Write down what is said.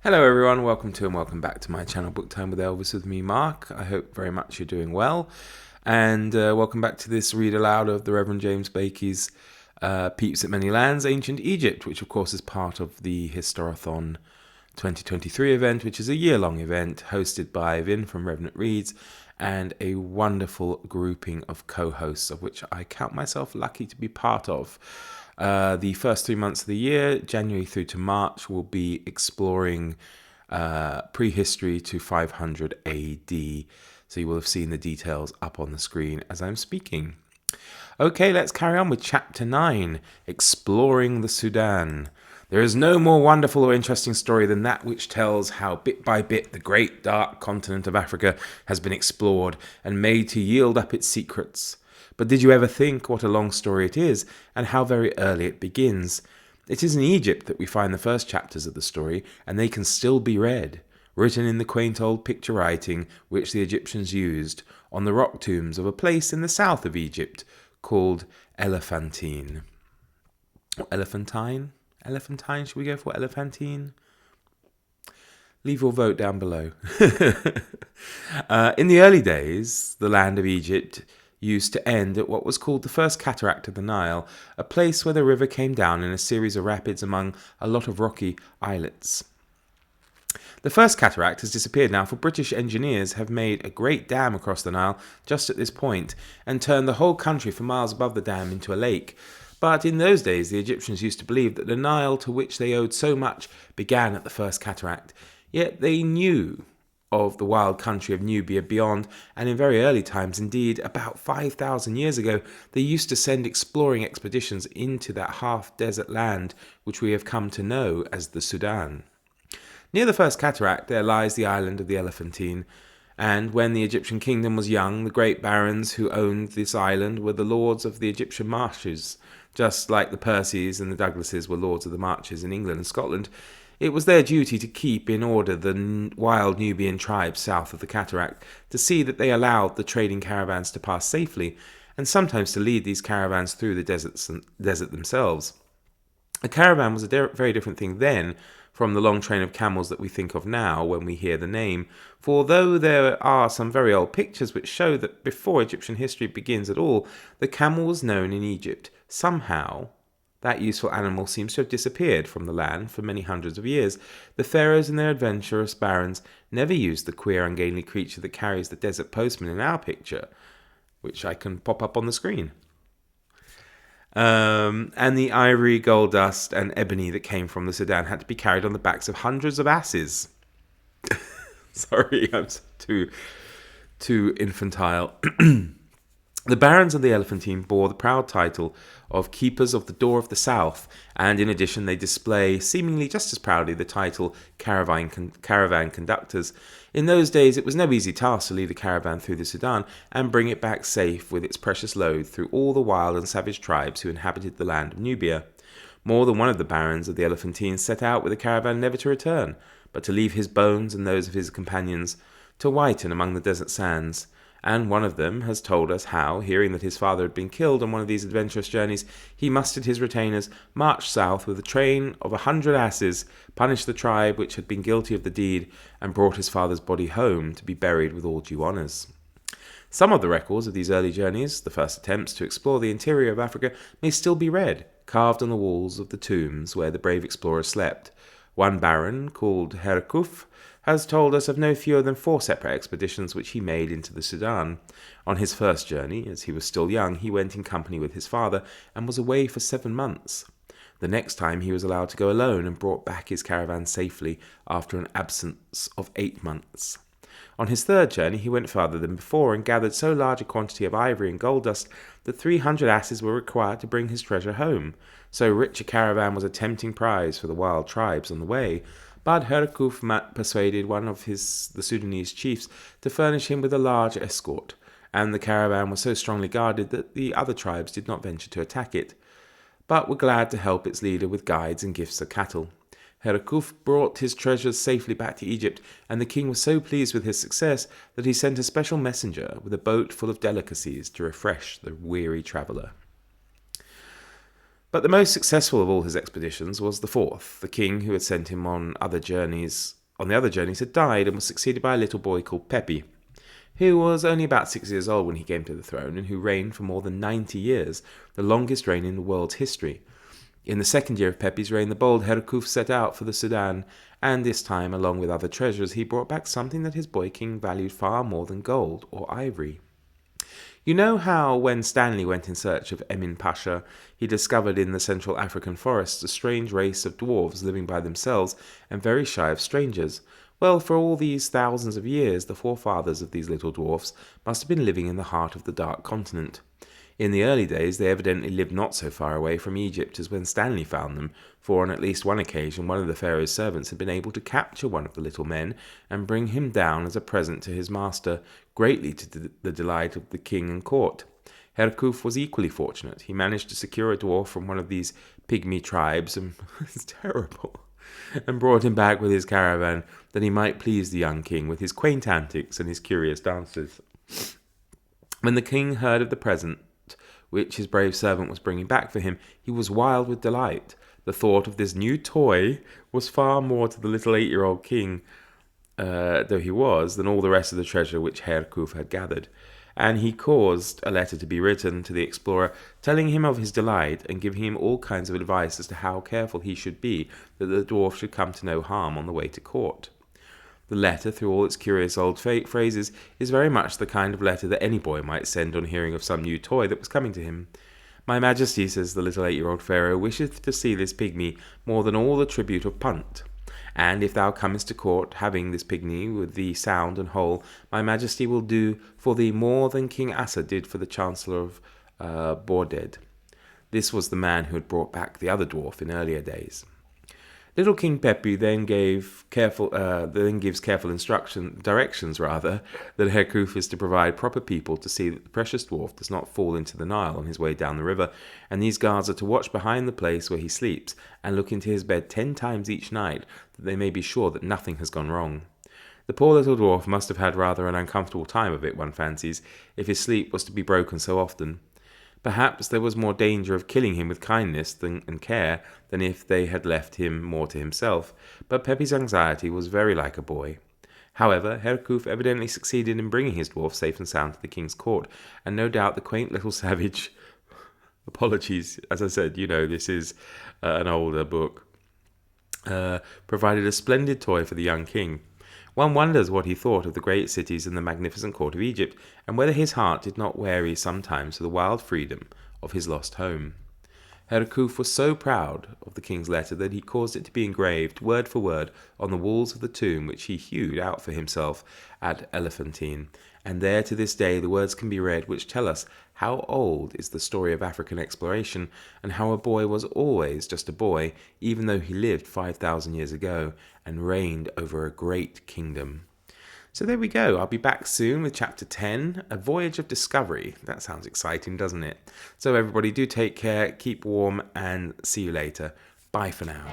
Hello everyone, welcome to and welcome back to my channel Book Time with Elvis with me, Mark. I hope very much you're doing well. And welcome back to this read aloud of the Reverend James Blakey's Peeps at Many Lands, Ancient Egypt, which of course is part of the Historathon 2023 event, which is a year-long event hosted by Vin from Revenant Reads and a wonderful grouping of co-hosts, of which I count myself lucky to be part of. The first 3 months of the year, January through to March, will be exploring prehistory to 500 AD. So you will have seen the details up on the screen as I'm speaking. Okay, let's carry on with Chapter 9, Exploring the Sudan. There is no more wonderful or interesting story than that which tells how bit by bit the great dark continent of Africa has been explored and made to yield up its secrets. But did you ever think what a long story it is, and how very early it begins? It is in Egypt that we find the first chapters of the story, and they can still be read, written in the quaint old picture writing which the Egyptians used on the rock tombs of a place in the south of Egypt called Elephantine. Or Elephantine? Elephantine? Should we go for Elephantine? Leave your vote down below. In the early days, the land of Egypt used to end at what was called the first cataract of the Nile, a place where the river came down in a series of rapids among a lot of rocky islets. The first cataract has disappeared now, for British engineers have made a great dam across the Nile just at this point and turned the whole country for miles above the dam into a lake. But in those days, the Egyptians used to believe that the Nile, to which they owed so much, began at the first cataract. Yet they knew of the wild country of Nubia beyond, and in very early times, indeed about 5,000 years ago, they used to send exploring expeditions into that half-desert land which we have come to know as the Sudan. Near the first cataract there lies the island of the Elephantine, and when the Egyptian kingdom was young, the great barons who owned this island were the lords of the Egyptian marshes, just like the Percys and the Douglases were lords of the marches in England and Scotland. It was their duty to keep in order the wild Nubian tribes south of the cataract, to see that they allowed the trading caravans to pass safely, and sometimes to lead these caravans through the desert themselves. A caravan was a very different thing then from the long train of camels that we think of now when we hear the name, for though there are some very old pictures which show that before Egyptian history begins at all, the camel was known in Egypt, somehow that useful animal seems to have disappeared from the land for many hundreds of years. The pharaohs and their adventurous barons never used the queer, ungainly creature that carries the desert postman in our picture, which I can pop up on the screen. And the ivory, gold dust, and ebony that came from the Sudan had to be carried on the backs of hundreds of asses. Sorry, I'm too infantile. The barons of the Elephantine bore the proud title of Keepers of the Door of the South, and in addition they display, seemingly just as proudly, the title Caravan Conductors. In those days it was no easy task to lead a caravan through the Sudan and bring it back safe with its precious load through all the wild and savage tribes who inhabited the land of Nubia. More than one of the barons of the Elephantine set out with a caravan never to return, but to leave his bones and those of his companions to whiten among the desert sands. And one of them has told us how, hearing that his father had been killed on one of these adventurous journeys, he mustered his retainers, marched south with a train of 100 asses, punished the tribe which had been guilty of the deed, and brought his father's body home to be buried with all due honours. Some of the records of these early journeys, the first attempts to explore the interior of Africa, may still be read, carved on the walls of the tombs where the brave explorers slept. One baron, called Herkuf, has told us of no fewer than 4 separate expeditions which he made into the Sudan. On his first journey, as he was still young, he went in company with his father and was away for 7 months. The next time he was allowed to go alone and brought back his caravan safely after an absence of 8 months. On his third journey he went farther than before and gathered so large a quantity of ivory and gold dust that 300 asses were required to bring his treasure home. So rich a caravan was a tempting prize for the wild tribes on the way. But Herkuf persuaded one of the Sudanese chiefs to furnish him with a large escort, and the caravan was so strongly guarded that the other tribes did not venture to attack it, but were glad to help its leader with guides and gifts of cattle. Herkuf brought his treasures safely back to Egypt, and the king was so pleased with his success that he sent a special messenger with a boat full of delicacies to refresh the weary traveller. But the most successful of all his expeditions was the fourth. The king who had sent him on the other journeys had died and was succeeded by a little boy called Pepi, who was only about 6 years old when he came to the throne and who reigned for more than 90 years, the longest reign in the world's history. In the second year of Pepi's reign, the bold Herkuf set out for the Sudan, and this time, along with other treasures, he brought back something that his boy king valued far more than gold or ivory. You know how, when Stanley went in search of Emin Pasha, he discovered in the Central African forests a strange race of dwarves living by themselves and very shy of strangers? Well, for all these thousands of years, the forefathers of these little dwarfs must have been living in the heart of the Dark Continent. In the early days, they evidently lived not so far away from Egypt as when Stanley found them, for on at least one occasion one of the pharaoh's servants had been able to capture one of the little men and bring him down as a present to his master, greatly to the delight of the king and court. Herkuf was equally fortunate. He managed to secure a dwarf from one of these pygmy tribes, and it's terrible, and brought him back with his caravan, that he might please the young king with his quaint antics and his curious dances. When the king heard of the present which his brave servant was bringing back for him, he was wild with delight. The thought of this new toy was far more to the little 8-year-old king, though he was, than all the rest of the treasure which Herkuf had gathered. And he caused a letter to be written to the explorer, telling him of his delight and giving him all kinds of advice as to how careful he should be that the dwarf should come to no harm on the way to court. The letter, through all its curious old phrases, is very much the kind of letter that any boy might send on hearing of some new toy that was coming to him. My Majesty, says the little 8-year-old pharaoh, wisheth to see this pygmy more than all the tribute of Punt. And if thou comest to court, having this pygmy with thee sound and whole, my Majesty will do for thee more than King Assa did for the Chancellor of Borded. This was the man who had brought back the other dwarf in earlier days. Little King Pepi then gives careful directions that Herkuf is to provide proper people to see that the precious dwarf does not fall into the Nile on his way down the river, and these guards are to watch behind the place where he sleeps and look into his bed 10 times each night, that they may be sure that nothing has gone wrong. The poor little dwarf must have had rather an uncomfortable time of it, one fancies, if his sleep was to be broken so often. Perhaps there was more danger of killing him with kindness and care than if they had left him more to himself, but Pepi's anxiety was very like a boy. However, Herkuf evidently succeeded in bringing his dwarf safe and sound to the king's court, and no doubt the quaint little savage, apologies, as I said, this is an older book, provided a splendid toy for the young king. One wonders what he thought of the great cities and the magnificent court of Egypt, and whether his heart did not weary sometimes for the wild freedom of his lost home. Herkuf was so proud of the king's letter that he caused it to be engraved, word for word, on the walls of the tomb which he hewed out for himself at Elephantine, and there to this day the words can be read which tell us how old is the story of African exploration, and how a boy was always just a boy, even though he lived 5,000 years ago and reigned over a great kingdom. So there we go. I'll be back soon with Chapter 10, A Voyage of Discovery. That sounds exciting, doesn't it? So everybody, do take care, keep warm, and see you later. Bye for now.